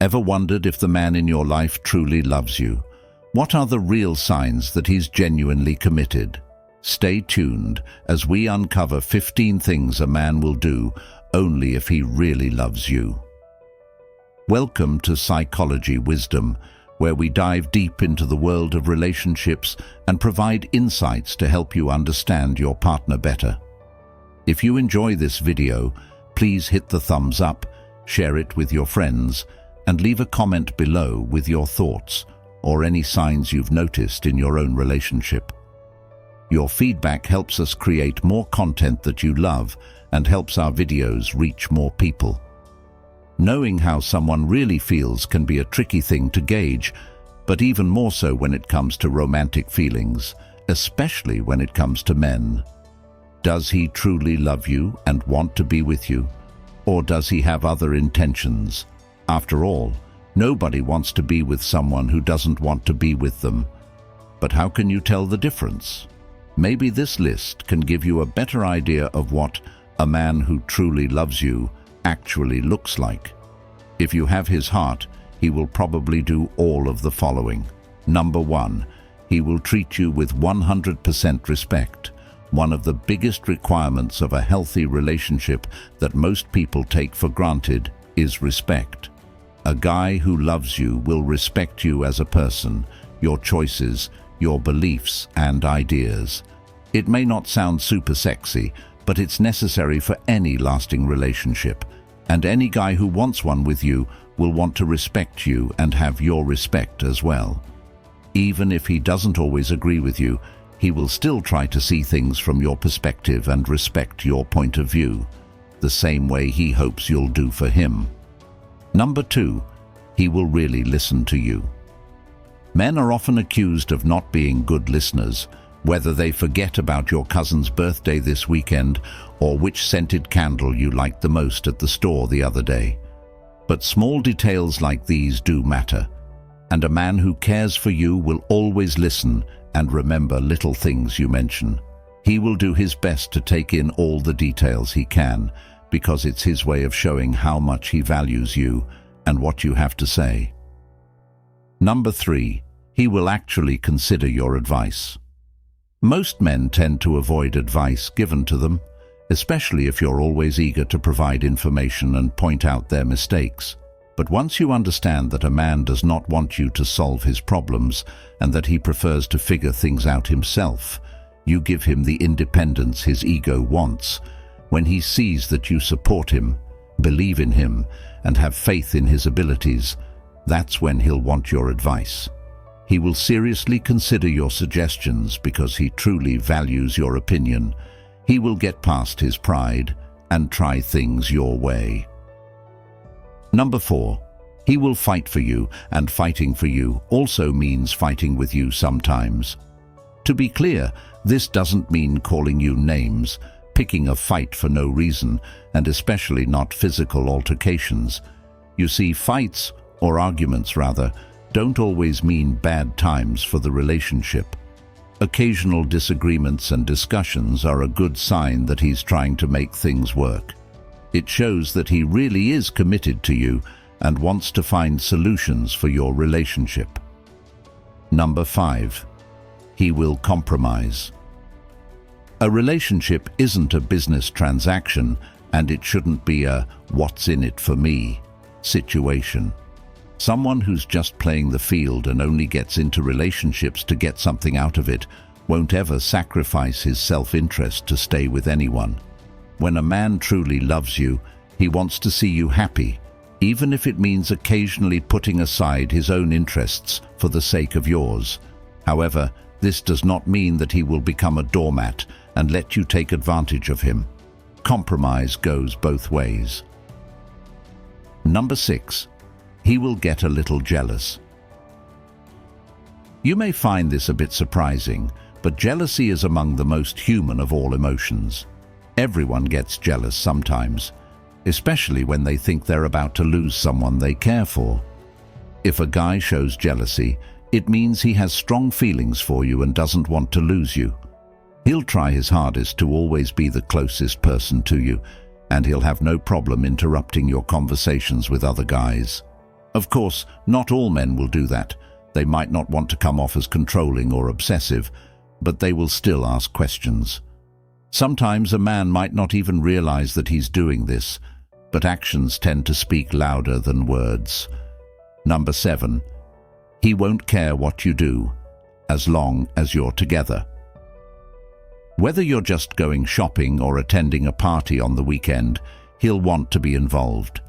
Ever wondered if the man in your life truly loves you? What are the real signs that he's genuinely committed? Stay tuned as we uncover 15 things a man will do only if he really loves you. Welcome to Psychology Wisdom, where we dive deep into the world of relationships and provide insights to help you understand your partner better. If you enjoy this video, please hit the thumbs up, share it with your friends, and leave a comment below with your thoughts or any signs you've noticed in your own relationship. Your feedback helps us create more content that you love and helps our videos reach more people. Knowing how someone really feels can be a tricky thing to gauge, but even more so when it comes to romantic feelings, especially when it comes to men. Does he truly love you and want to be with you? Or does he have other intentions? After all, nobody wants to be with someone who doesn't want to be with them. But how can you tell the difference? Maybe this list can give you a better idea of what a man who truly loves you actually looks like. If you have his heart, he will probably do all of the following. Number 1, he will treat you with 100% respect. One of the biggest requirements of a healthy relationship that most people take for granted is respect. A guy who loves you will respect you as a person, your choices, your beliefs and ideas. It may not sound super sexy, but it's necessary for any lasting relationship. And any guy who wants one with you will want to respect you and have your respect as well. Even if he doesn't always agree with you, he will still try to see things from your perspective and respect your point of view, the same way he hopes you'll do for him. Number 2, he will really listen to you. Men are often accused of not being good listeners, whether they forget about your cousin's birthday this weekend or which scented candle you liked the most at the store the other day. But small details like these do matter, and a man who cares for you will always listen and remember little things you mention. He will do his best to take in all the details he can, because it's his way of showing how much he values you and what you have to say. Number 3, he will actually consider your advice. Most men tend to avoid advice given to them, especially if you're always eager to provide information and point out their mistakes. But once you understand that a man does not want you to solve his problems and that he prefers to figure things out himself, you give him the independence his ego wants. When he sees that you support him, believe in him, and have faith in his abilities, that's when he'll want your advice. He will seriously consider your suggestions because he truly values your opinion. He will get past his pride and try things your way. Number 4, he will fight for you, and fighting for you also means fighting with you sometimes. To be clear, this doesn't mean calling you names, picking a fight for no reason, and especially not physical altercations. You see, fights, or arguments rather, don't always mean bad times for the relationship. Occasional disagreements and discussions are a good sign that he's trying to make things work. It shows that he really is committed to you and wants to find solutions for your relationship. Number 5, he will compromise. A relationship isn't a business transaction, and it shouldn't be a "what's in it for me" situation. Someone who's just playing the field and only gets into relationships to get something out of it won't ever sacrifice his self-interest to stay with anyone. When a man truly loves you, he wants to see you happy, even if it means occasionally putting aside his own interests for the sake of yours. However, this does not mean that he will become a doormat and let you take advantage of him. Compromise goes both ways. Number 6, he will get a little jealous. You may find this a bit surprising, but jealousy is among the most human of all emotions. Everyone gets jealous sometimes, especially when they think they're about to lose someone they care for. If a guy shows jealousy, it means he has strong feelings for you and doesn't want to lose you. He'll try his hardest to always be the closest person to you, and he'll have no problem interrupting your conversations with other guys. Of course, not all men will do that. They might not want to come off as controlling or obsessive, but they will still ask questions. Sometimes a man might not even realize that he's doing this, but actions tend to speak louder than words. Number 7. He won't care what you do, as long as you're together. Whether you're just going shopping or attending a party on the weekend, he'll want to be involved.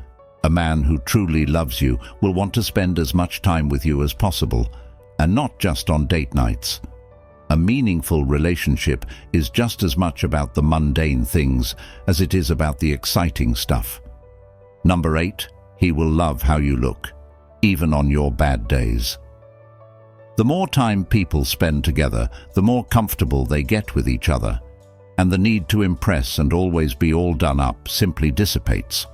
A man who truly loves you will want to spend as much time with you as possible, and not just on date nights. A meaningful relationship is just as much about the mundane things as it is about the exciting stuff. Number 8. He will love how you look, even on your bad days. The more time people spend together, the more comfortable they get with each other, and the need to impress and always be all done up simply dissipates.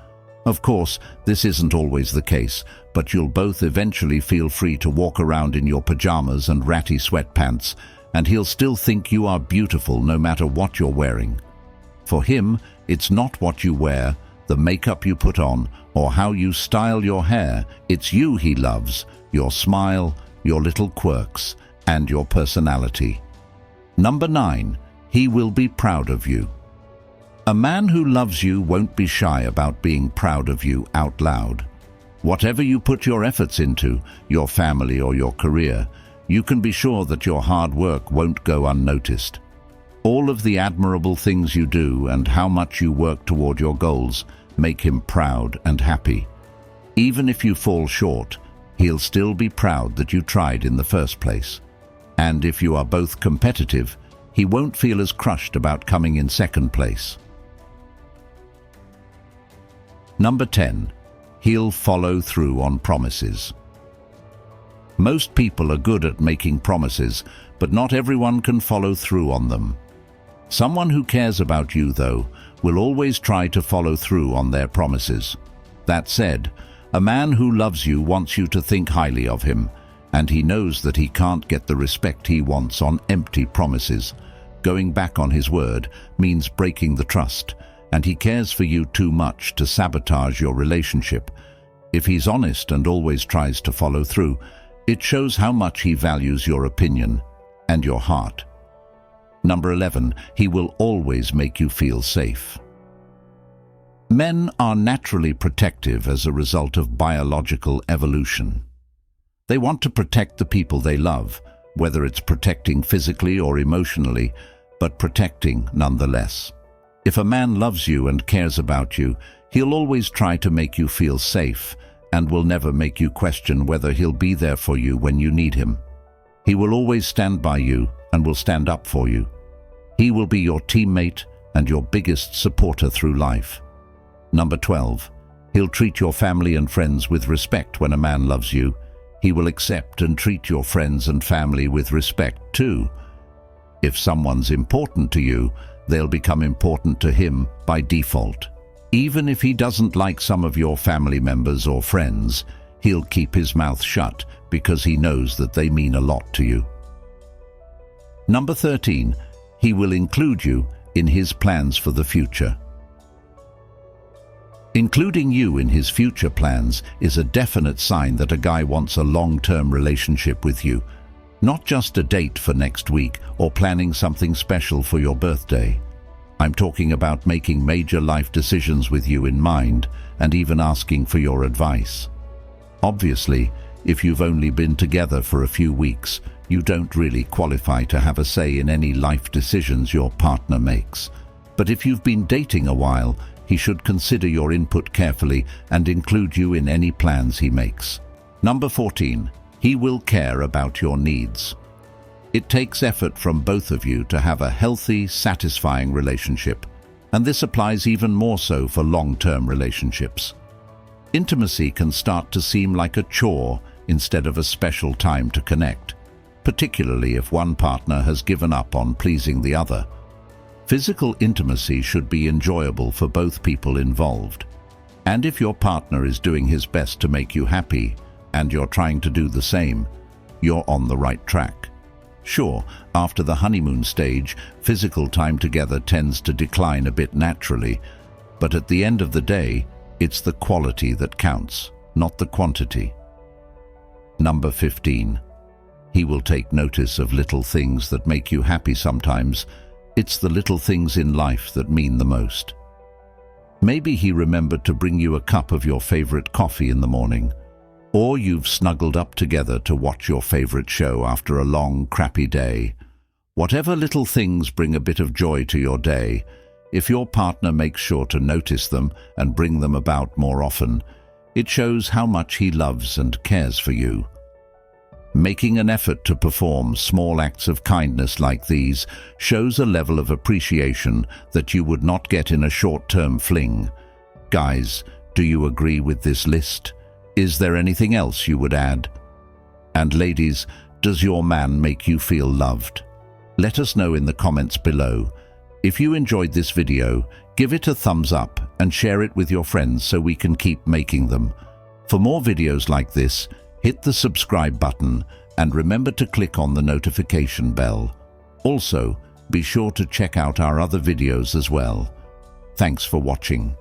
Of course, this isn't always the case, but you'll both eventually feel free to walk around in your pajamas and ratty sweatpants, and he'll still think you are beautiful no matter what you're wearing. For him, it's not what you wear, the makeup you put on, or how you style your hair. It's you he loves, your smile, your little quirks, and your personality. Number 9. He will be proud of you. A man who loves you won't be shy about being proud of you out loud. Whatever you put your efforts into, your family or your career, you can be sure that your hard work won't go unnoticed. All of the admirable things you do and how much you work toward your goals make him proud and happy. Even if you fall short, he'll still be proud that you tried in the first place. And if you are both competitive, he won't feel as crushed about coming in second place. Number 10. He'll follow through on promises. Most people are good at making promises, but not everyone can follow through on them. Someone who cares about you, though, will always try to follow through on their promises. That said, a man who loves you wants you to think highly of him, and he knows that he can't get the respect he wants on empty promises. Going back on his word means breaking the trust, and he cares for you too much to sabotage your relationship. If he's honest and always tries to follow through, it shows how much he values your opinion and your heart. Number 11. He will always make you feel safe. Men are naturally protective as a result of biological evolution. They want to protect the people they love, whether it's protecting physically or emotionally, but protecting nonetheless. If a man loves you and cares about you, he'll always try to make you feel safe and will never make you question whether he'll be there for you when you need him. He will always stand by you and will stand up for you. He will be your teammate and your biggest supporter through life. Number 12. He'll treat your family and friends with respect when a man loves you. He will accept and treat your friends and family with respect too. If someone's important to you, they'll become important to him by default. Even if he doesn't like some of your family members or friends, he'll keep his mouth shut because he knows that they mean a lot to you. Number 13. He will include you in his plans for the future. Including you in his future plans is a definite sign that a guy wants a long-term relationship with you, not just a date for next week or planning something special for your birthday. I'm talking about making major life decisions with you in mind and even asking for your advice. Obviously, if you've only been together for a few weeks, you don't really qualify to have a say in any life decisions your partner makes. But if you've been dating a while, he should consider your input carefully and include you in any plans he makes. Number 14. He will care about your needs. It takes effort from both of you to have a healthy, satisfying relationship, and this applies even more so for long-term relationships. Intimacy can start to seem like a chore instead of a special time to connect, particularly if one partner has given up on pleasing the other. Physical intimacy should be enjoyable for both people involved, and if your partner is doing his best to make you happy and you're trying to do the same, you're on the right track. Sure, after the honeymoon stage, physical time together tends to decline a bit naturally, but at the end of the day, it's the quality that counts, not the quantity. Number 15. He will take notice of little things that make you happy sometimes. It's the little things in life that mean the most. Maybe he remembered to bring you a cup of your favorite coffee in the morning, or you've snuggled up together to watch your favorite show after a long, crappy day. Whatever little things bring a bit of joy to your day, if your partner makes sure to notice them and bring them about more often, it shows how much he loves and cares for you. Making an effort to perform small acts of kindness like these shows a level of appreciation that you would not get in a short-term fling. Guys, do you agree with this list? Is there anything else you would add? And ladies, does your man make you feel loved? Let us know in the comments below. If you enjoyed this video, give it a thumbs up and share it with your friends so we can keep making them. For more videos like this, hit the subscribe button and remember to click on the notification bell. Also, be sure to check out our other videos as well. Thanks for watching.